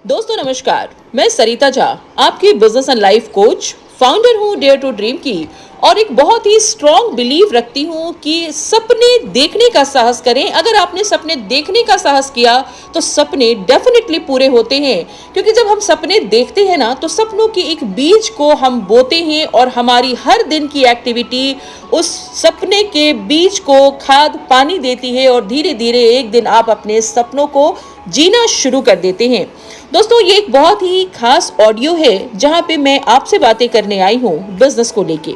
दोस्तों नमस्कार, मैं सरिता झा, आपकी business and life coach, founder हूँ डेयर टू ड्रीम की और एक बहुत ही स्ट्रॉन्ग बिलीव रखती हूँ कि सपने देखने का साहस करें। अगर आपने सपने देखने का साहस किया तो सपने डेफिनेटली पूरे होते हैं, क्योंकि जब हम सपने देखते हैं ना तो सपनों के एक बीज को हम बोते हैं और हमारी हर दिन की एक्टिविटी उस सपने के बीज को खाद पानी देती है और धीरे धीरे एक दिन आप अपने सपनों को जीना शुरू कर देते हैं। दोस्तों ये एक बहुत ही खास ऑडियो है जहां पे मैं आपसे बातें करने आई हूं बिजनेस को लेके।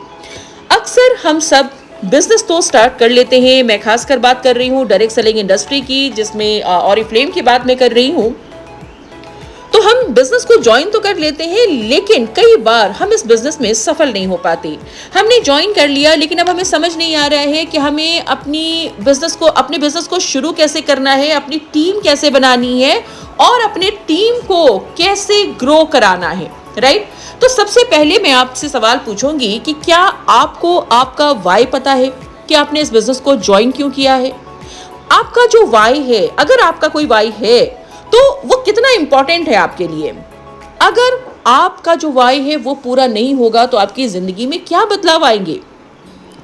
अक्सर हम सब बिजनेस तो स्टार्ट कर लेते हैं। मैं खासकर बात कर रही हूं डायरेक्ट सेलिंग इंडस्ट्री की, जिसमें ऑरिफ्लेम की बात मैं कर रही हूं। तो हम बिजनेस को ज्वाइन तो कर लेते हैं, लेकिन कई बार हम इस बिजनेस में सफल नहीं हो पाते। हमने ज्वाइन कर लिया, लेकिन अब हमें समझ नहीं आ रहा है कि हमें अपने बिजनेस को शुरू कैसे करना है, अपनी टीम कैसे बनानी है और अपने टीम को कैसे ग्रो कराना है। राइट? तो सबसे पहले मैं आपसे सवाल पूछूंगी कि क्या आपको आपका वाई पता है कि आपने इस बिजनेस को ज्वाइन क्यों किया है? आपका जो वाई है, अगर आपका कोई वाई है तो वो कितना इंपॉर्टेंट है आपके लिए। अगर आपका जो वाई है वो पूरा नहीं होगा तो आपकी जिंदगी में क्या बदलाव आएंगे,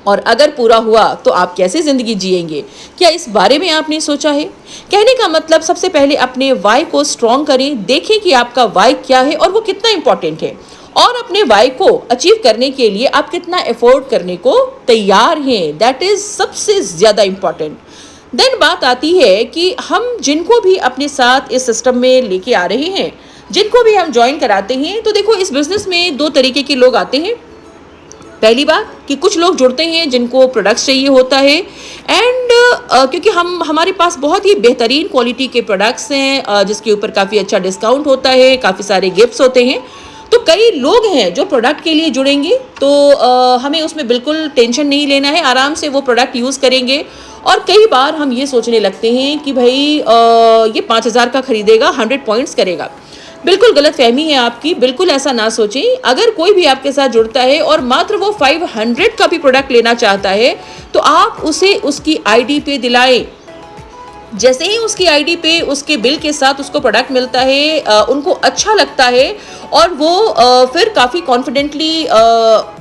और अगर पूरा हुआ तो आप कैसे जिंदगी जिएंगे? क्या इस बारे में आपने सोचा है? कहने का मतलब सबसे पहले अपने वाई को स्ट्रॉन्ग करें, देखें कि आपका वाई क्या है और वो कितना इंपॉर्टेंट है, और अपने वाई को अचीव करने के लिए आप कितना एफोर्ड करने को तैयार हैं। दैट इज सबसे ज्यादा इंपॉर्टेंट। देन बात आती है कि हम जिनको भी अपने साथ इस सिस्टम में लेके आ रहे हैं, जिनको भी हम ज्वाइन कराते हैं, तो देखो इस बिजनेस में दो तरीके के लोग आते हैं। पहली बात कि कुछ लोग जुड़ते हैं जिनको प्रोडक्ट्स चाहिए होता है, एंड क्योंकि हमारे पास बहुत ही बेहतरीन क्वालिटी के प्रोडक्ट्स हैं जिसके ऊपर काफ़ी अच्छा डिस्काउंट होता है, काफ़ी सारे गिफ्ट्स होते हैं। तो कई लोग हैं जो प्रोडक्ट के लिए जुड़ेंगे, तो हमें उसमें बिल्कुल टेंशन नहीं लेना है, आराम से वो प्रोडक्ट यूज़ करेंगे। और कई बार हम ये सोचने लगते हैं कि भाई ये 5,000 का खरीदेगा, 100 पॉइंट्स करेगा। बिल्कुल गलत फहमी है आपकी, बिल्कुल ऐसा ना सोचें। अगर कोई भी आपके साथ जुड़ता है और मात्र वो 500 का भी प्रोडक्ट लेना चाहता है तो आप उसे उसकी आईडी पे दिलाएं। जैसे ही उसकी आईडी पे उसके बिल के साथ उसको प्रोडक्ट मिलता है, उनको अच्छा लगता है और वो फिर काफ़ी कॉन्फिडेंटली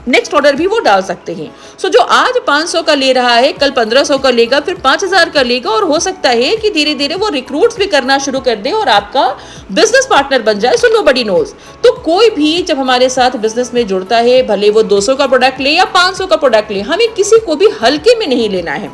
नेक्स्ट ऑर्डर भी वो डाल सकते हैं। सो जो आज 500 का ले रहा है कल 1500 का लेगा, फिर 5000 का लेगा, और हो सकता है कि धीरे धीरे वो रिक्रूट्स भी करना शुरू कर दे और आपका बिजनेस पार्टनर बन जाए। So nobody knows. तो कोई भी जब हमारे साथ बिजनेस में जुड़ता है, भले वो 200 का प्रोडक्ट ले या 500 का प्रोडक्ट ले, हमें किसी को भी हल्के में नहीं लेना है,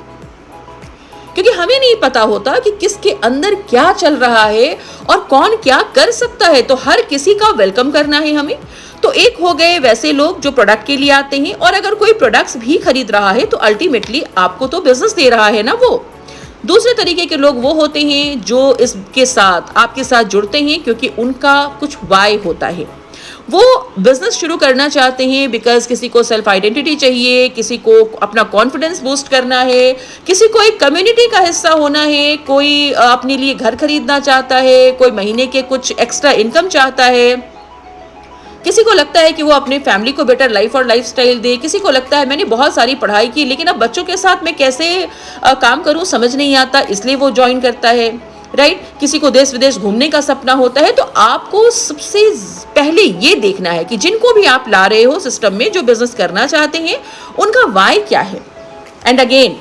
क्योंकि हमें नहीं पता होता कि किसके अंदर क्या चल रहा है और कौन क्या कर सकता है। तो हर किसी का वेलकम करना है हमें। तो एक हो गए वैसे लोग जो प्रोडक्ट के लिए आते हैं, और अगर कोई प्रोडक्ट्स भी खरीद रहा है तो अल्टीमेटली आपको तो बिजनेस दे रहा है ना वो। दूसरे तरीके के लोग वो होते हैं जो इसके साथ आपके साथ जुड़ते हैं क्योंकि उनका कुछ वाई होता है। वो बिजनेस शुरू करना चाहते हैं बिकॉज किसी को सेल्फ आइडेंटिटी चाहिए, किसी को अपना कॉन्फिडेंस बूस्ट करना है, किसी को एक कम्युनिटी का हिस्सा होना है, कोई अपने लिए घर खरीदना चाहता है, कोई महीने के कुछ एक्स्ट्रा इनकम चाहता है, किसी को लगता है कि वो अपने फैमिली को बेटर लाइफ और लाइफस्टाइल दे, किसी को लगता है मैंने बहुत सारी पढ़ाई की लेकिन अब बच्चों के साथ मैं कैसे काम करूं समझ नहीं आता, इसलिए वो ज्वाइन करता है। राइट? किसी को देश विदेश घूमने का सपना होता है। तो आपको सबसे पहले ये देखना है कि जिनको भी आप ला रहे हो सिस्टम में, जो बिजनेस करना चाहते हैं, उनका वाई क्या है, एंड अगेन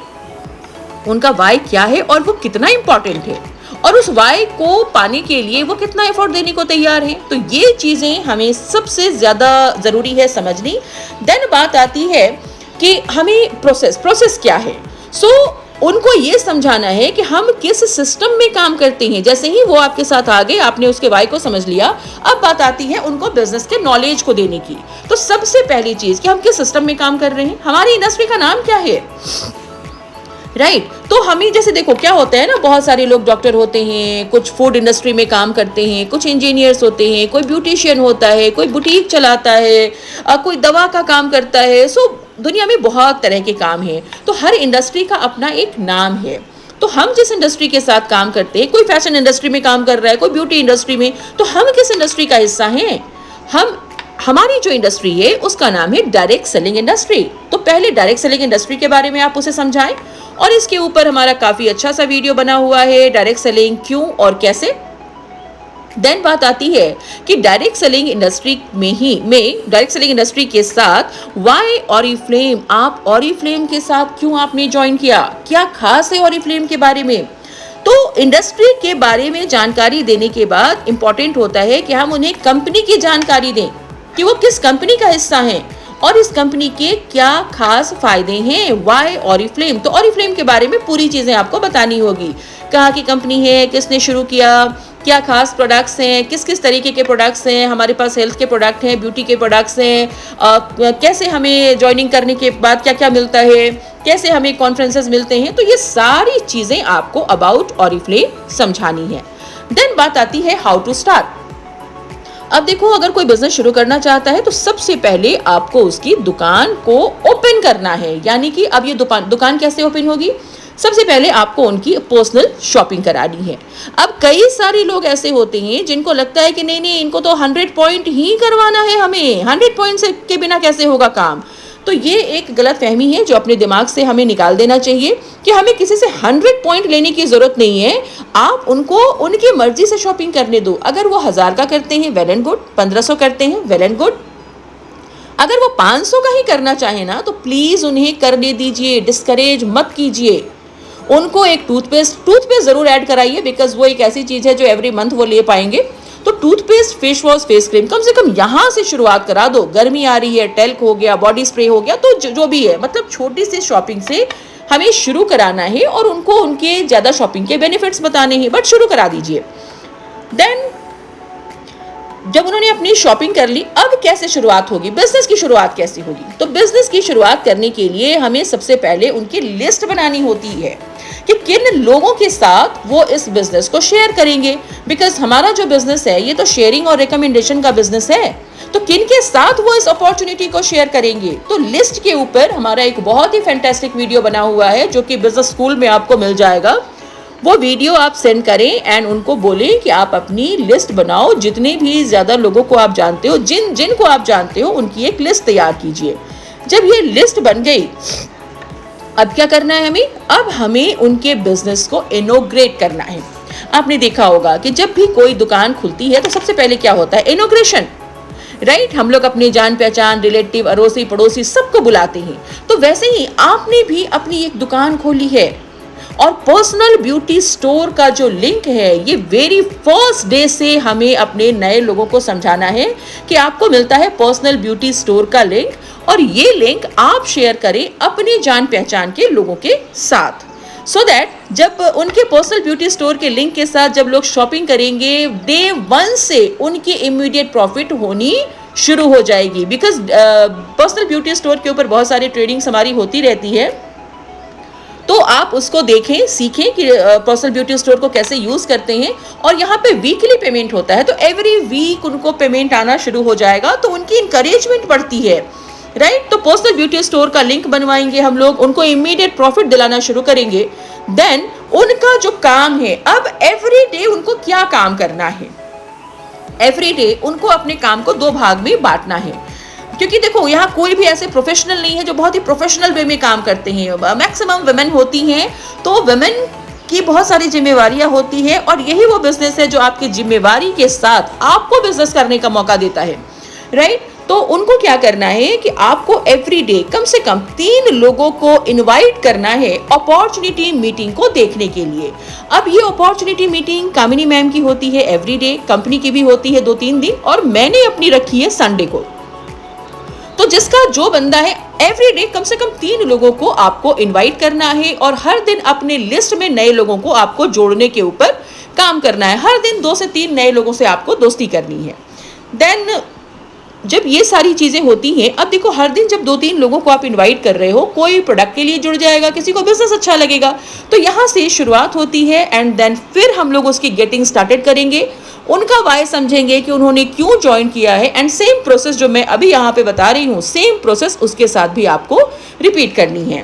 उनका वाई क्या है और वो कितना इंपॉर्टेंट है, और उस वाई को पाने के लिए वो कितना एफर्ट देने को तैयार है। तो ये चीजें हमें सबसे ज्यादा जरूरी है समझनी। देन बात आती है कि हमें प्रोसेस क्या है। उनको ये समझाना है कि हम किस सिस्टम में काम करते हैं। जैसे ही वो आपके साथ आ गए, आपने उसके वाई को समझ लिया, अब बात आती है उनको बिजनेस के नॉलेज को देने की। तो सबसे पहली चीज कि हम किस सिस्टम में काम कर रहे हैं, हमारी इंडस्ट्री का नाम क्या है। राइट? तो हमें जैसे देखो क्या होता है ना, बहुत सारे लोग डॉक्टर होते हैं, कुछ फूड इंडस्ट्री में काम करते हैं, कुछ इंजीनियर्स होते हैं, कोई ब्यूटिशियन होता है, कोई बुटीक चलाता है, कोई दवा का काम करता है। दुनिया में बहुत तरह के काम हैं। तो हर इंडस्ट्री का अपना एक नाम है। तो हम जिस इंडस्ट्री के साथ काम करते हैं, कोई फैशन इंडस्ट्री में काम कर रहा है, कोई ब्यूटी इंडस्ट्री में, तो हम किस इंडस्ट्री का हिस्सा हैं? हमारी जो इंडस्ट्री है उसका नाम है डायरेक्ट सेलिंग इंडस्ट्री। तो पहले डायरेक्ट सेलिंग इंडस्ट्री के बारे में आप उसे समझाएं, और इसके ऊपर हमारा काफ़ी अच्छा सा वीडियो बना हुआ है, डायरेक्ट सेलिंग क्यों और कैसे। देन बात आती है कि डायरेक्ट सेलिंग इंडस्ट्री में डायरेक्ट सेलिंग इंडस्ट्री के साथ वाई ऑरिफ्लेम, आप ऑरिफ्लेम के साथ क्यों आपने ज्वाइन किया, क्या खास है ऑरिफ्लेम के बारे में। तो इंडस्ट्री के बारे में जानकारी देने के बाद इंपॉर्टेंट होता है कि हम उन्हें कंपनी की जानकारी दें कि वो किस कंपनी का हिस्सा हैं और इस कंपनी के क्या खास फायदे हैं। वाई ऑरिफ्लेम, तो ऑरिफ्लेम के बारे में पूरी चीजें आपको बतानी होगी, कहाँ की कंपनी है, किसने शुरू किया, क्या खास प्रोडक्ट्स हैं, किस किस तरीके के प्रोडक्ट्स हैं, हमारे पास हेल्थ के प्रोडक्ट हैं, ब्यूटी के प्रोडक्ट्स हैं, कैसे हमें ज्वाइनिंग करने के बाद क्या क्या मिलता है, कैसे हमें कॉन्फ्रेंसेस मिलते हैं। तो ये सारी चीजें आपको अबाउट ऑरिफ्लेम समझानी है। देन बात आती है हाउ टू स्टार्ट। अब देखो, अगर कोई बिजनेस शुरू करना चाहता है तो सबसे पहले आपको उसकी दुकान को ओपन करना है। यानी कि अब ये दुकान कैसे ओपन होगी, सबसे पहले आपको उनकी पर्सनल शॉपिंग करानी है। अब कई सारे लोग ऐसे होते हैं जिनको लगता है कि नहीं नहीं, इनको तो 100 पॉइंट ही करवाना है, हमें 100 पॉइंट के बिना कैसे होगा काम। तो ये एक गलत फहमी है जो अपने दिमाग से हमें निकाल देना चाहिए कि हमें किसी से 100 पॉइंट लेने की जरूरत नहीं है। आप उनको उनकी मर्जी से शॉपिंग करने दो। अगर वो 1000 का करते हैं वेल एंड गुड, 1500 करते हैं वेल एंड गुड। अगर वो 500 का ही करना चाहे ना तो प्लीज उन्हें करने दीजिए, डिस्करेज मत कीजिए। उनको एक टूथपेस्ट जरूर ऐड कराइए, बिकॉज वो एक ऐसी चीज है जो एवरी मंथ वो ले पाएंगे। तो toothpaste, face wash, face cream कम से कम यहाँ से शुरुआत करा दो। गर्मी आ रही है, टेल्क हो गया, बॉडी स्प्रे हो गया, तो जो भी है, मतलब छोटी सी शॉपिंग से हमें शुरू कराना है और उनको उनके ज्यादा शॉपिंग के बेनिफिट्स बताने हैं, बट शुरू करा दीजिए। देन जब उन्होंने अपनी शॉपिंग कर ली, अब कैसे शुरुआत होगी, बिजनेस की शुरुआत कैसे होगी। तो बिजनेस की शुरुआत करने के लिए हमें सबसे पहले उनकी लिस्ट बनानी होती है कि किन लोगों के साथ वो इस बिजनेस को शेयर करेंगे। बिकॉज हमारा जो बिजनेस है ये तो शेयरिंग और रिकमेंडेशन का बिजनेस है, तो किन के साथ वो इस अपॉर्चुनिटी को शेयर करेंगे। तो लिस्ट के ऊपर हमारा एक बहुत ही फैंटास्टिक वीडियो बना हुआ है जो कि बिजनेस स्कूल में आपको मिल जाएगा। वो वीडियो आप सेंड करें एंड उनको बोलें कि आप अपनी लिस्ट बनाओ, जितने भी ज्यादा लोगों को आप जानते हो, जिनको आप जानते हो, उनकी एक लिस्ट तैयार कीजिए। जब ये लिस्ट बन गई, अब क्या करना है हमें, अब हमें उनके बिजनेस को इनोग्रेट करना है। आपने देखा होगा कि जब भी कोई दुकान खुलती है तो सबसे पहले क्या होता है, इनोग्रेशन, राइट। हम लोग अपने जान पहचान, रिलेटिव, अड़ोसी पड़ोसी सबको बुलाते हैं। तो वैसे ही आपने भी अपनी एक दुकान खोली है और पर्सनल ब्यूटी स्टोर का जो लिंक है, ये वेरी फर्स्ट डे से हमें अपने नए लोगों को समझाना है कि आपको मिलता है पर्सनल ब्यूटी स्टोर का लिंक, और ये लिंक आप शेयर करें अपने जान पहचान के लोगों के साथ, सो दैट जब उनके पर्सनल ब्यूटी स्टोर के लिंक के साथ जब लोग शॉपिंग करेंगे, डे 1 से उनकी इमीडिएट प्रॉफिट होनी शुरू हो जाएगी। बिकॉज पर्सनल ब्यूटी स्टोर के ऊपर बहुत सारी ट्रेडिंग्स हमारी होती रहती है, तो आप उसको देखें, सीखें कि पर्सनल ब्यूटी स्टोर को कैसे यूज करते हैं। और यहाँ पे वीकली पेमेंट होता है, तो एवरी वीक उनको पेमेंट आना शुरू हो जाएगा, तो उनकी इंकरेजमेंट बढ़ती है, राइट। तो पर्सनल ब्यूटी स्टोर का लिंक बनवाएंगे हम लोग, उनको इमीडिएट प्रॉफिट दिलाना शुरू करेंगे। देन उनका जो काम है, अब एवरी डे उनको क्या काम करना है, एवरी डे उनको अपने काम को 2 भाग में बांटना है। क्योंकि देखो, यहाँ कोई भी ऐसे प्रोफेशनल नहीं है जो बहुत ही प्रोफेशनल वे में काम करते हैं। मैक्सिमम वुमेन होती हैं, तो वुमेन की बहुत सारी जिम्मेवारियां होती है, और यही वो बिजनेस है जो आपकी जिम्मेवारी के साथ आपको बिजनेस करने का मौका देता है, राइट। तो उनको क्या करना है कि आपको एवरी डे कम से कम 3 लोगों को इनवाइट करना है अपॉर्चुनिटी मीटिंग को देखने के लिए। अब ये अपॉर्चुनिटी मीटिंग कामिनी मैम की होती है एवरी डे, कंपनी की भी होती है 2-3 दिन, और मैंने अपनी रखी है संडे को। तो जिसका जो बंदा है, एवरी डे कम से कम 3 लोगों को आपको इनवाइट करना है, और हर दिन अपने लिस्ट में नए लोगों को आपको जोड़ने के ऊपर काम करना है। हर दिन 2 से 3 नए लोगों से आपको दोस्ती करनी है। देन जब ये सारी चीजें होती हैं, अब देखो, हर दिन जब 2-3 लोगों को आप इनवाइट कर रहे हो, कोई प्रोडक्ट के लिए जुड़ जाएगा, किसी को बिजनेस अच्छा लगेगा, तो यहाँ से शुरुआत होती है। एंड देन फिर हम लोग उसकी गेटिंग स्टार्टेड करेंगे, उनका वाई समझेंगे कि उन्होंने क्यों ज्वाइन किया है, एंड सेम प्रोसेस जो मैं अभी यहाँ पे बता रही हूँ, सेम प्रोसेस उसके साथ भी आपको रिपीट करनी है।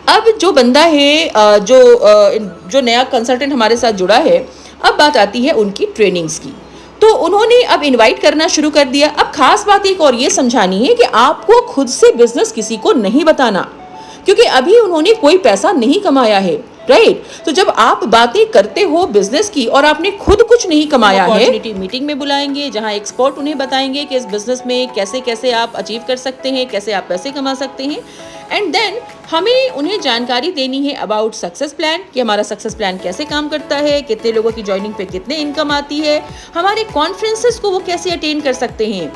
अब जो बंदा है, जो नया कंसल्टेंट हमारे साथ जुड़ा है, अब बात आती है उनकी ट्रेनिंग्स की। तो उन्होंने अब इनवाइट करना शुरू कर दिया। अब खास बात एक और ये समझानी है कि आपको खुद से बिजनेस किसी को नहीं बताना, क्योंकि अभी उन्होंने कोई पैसा नहीं कमाया है। राइट? तो जब आप बातें करते हो बिजनेस की और आपने खुद कुछ नहीं कमाया है, अपॉर्चुनिटी मीटिंग में बुलाएंगे जहां एक्सपर्ट उन्हें बताएंगे कि इस बिजनेस में कैसे कैसे आप अचीव कर सकते हैं, कैसे आप पैसे कमा सकते हैं। एंड देन हमें उन्हें जानकारी देनी है अबाउट सक्सेस प्लान, कि हमारा सक्सेस प्लान कैसे काम करता है, कितने लोगों की ज्वाइनिंग पे कितने इनकम आती है, हमारे कॉन्फ्रेंसेस को वो कैसे अटेंड कर सकते हैं,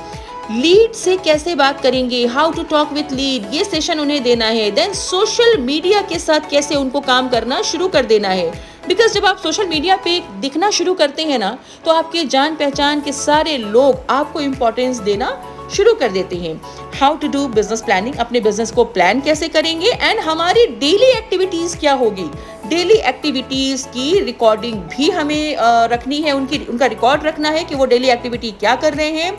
लीड से कैसे बात करेंगे, how to talk with lead, ये सेशन उन्हें देना है। देन सोशल मीडिया के साथ कैसे उनको काम करना शुरू कर देना है, बिकॉज जब आप सोशल मीडिया पे दिखना शुरू करते हैं ना, तो आपके जान पहचान के सारे लोग आपको इंपॉर्टेंस देना शुरू कर देते हैं। How to do business planning, अपने बिजनेस को प्लान कैसे करेंगे, एंड हमारी डेली एक्टिविटीज क्या होगी, डेली एक्टिविटीज की रिकॉर्डिंग भी हमें रखनी है, उनका रिकॉर्ड रखना है कि वो डेली एक्टिविटी क्या कर रहे हैं,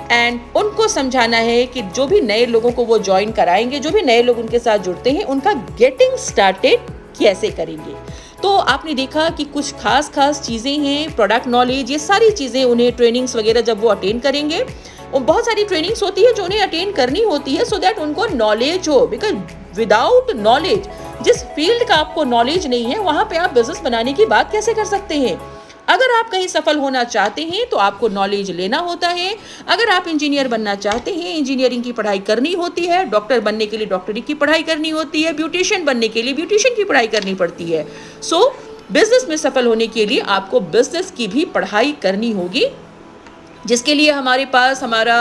एंड उनको समझाना है कि जो भी नए लोगों को वो ज्वाइन कराएंगे, जो भी नए लोग उनके साथ जुड़ते हैं, उनका गेटिंग स्टार्टेड कैसे करेंगे। तो आपने देखा कि कुछ खास चीज़ें हैं, प्रोडक्ट नॉलेज, ये सारी चीज़ें उन्हें ट्रेनिंग्स वगैरह जब वो अटेंड करेंगे, और बहुत सारी ट्रेनिंग्स होती है जो उन्हें अटेंड करनी होती है सो दैट उनको नॉलेज हो, बिकॉज विदाउट नॉलेज, जिस फील्ड का आपको नॉलेज नहीं है वहाँ पे आप बिजनेस बनाने की बात कैसे कर सकते हैं। अगर आप कहीं सफल होना चाहते हैं तो आपको नॉलेज लेना होता है। अगर आप इंजीनियर बनना चाहते हैं, इंजीनियरिंग की पढ़ाई करनी होती है। डॉक्टर बनने के लिए डॉक्टरी की पढ़ाई करनी होती है। ब्यूटिशियन बनने के लिए ब्यूटिशियन की पढ़ाई करनी पड़ती है। सो बिजनेस में सफल होने के लिए आपको बिजनेस की भी पढ़ाई करनी होगी, जिसके लिए हमारे पास हमारा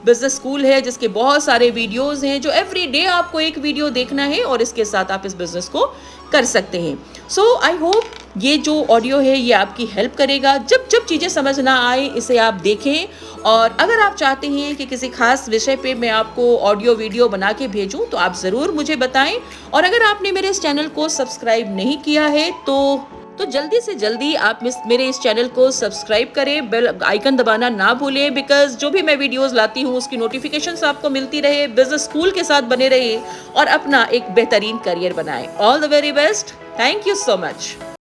बिजनेस स्कूल है, जिसके बहुत सारे वीडियोस हैं, जो एवरी डे आपको एक वीडियो देखना है और इसके साथ आप इस बिजनेस को कर सकते हैं। सो आई होप ये जो ऑडियो है ये आपकी हेल्प करेगा। जब जब चीज़ें समझ ना आए इसे आप देखें, और अगर आप चाहते हैं कि किसी खास विषय पे मैं आपको ऑडियो वीडियो बना के भेजूं तो आप ज़रूर मुझे बताएं। और अगर आपने मेरे इस चैनल को सब्सक्राइब नहीं किया है तो जल्दी से जल्दी आप मेरे इस चैनल को सब्सक्राइब करें, बेल आइकन दबाना ना भूलें, बिकॉज जो भी मैं वीडियोस लाती हूँ उसकी नोटिफिकेशंस आपको मिलती रहे। बिजनेस स्कूल के साथ बने रहिए और अपना एक बेहतरीन करियर बनाएं। All the very best. Thank you so much.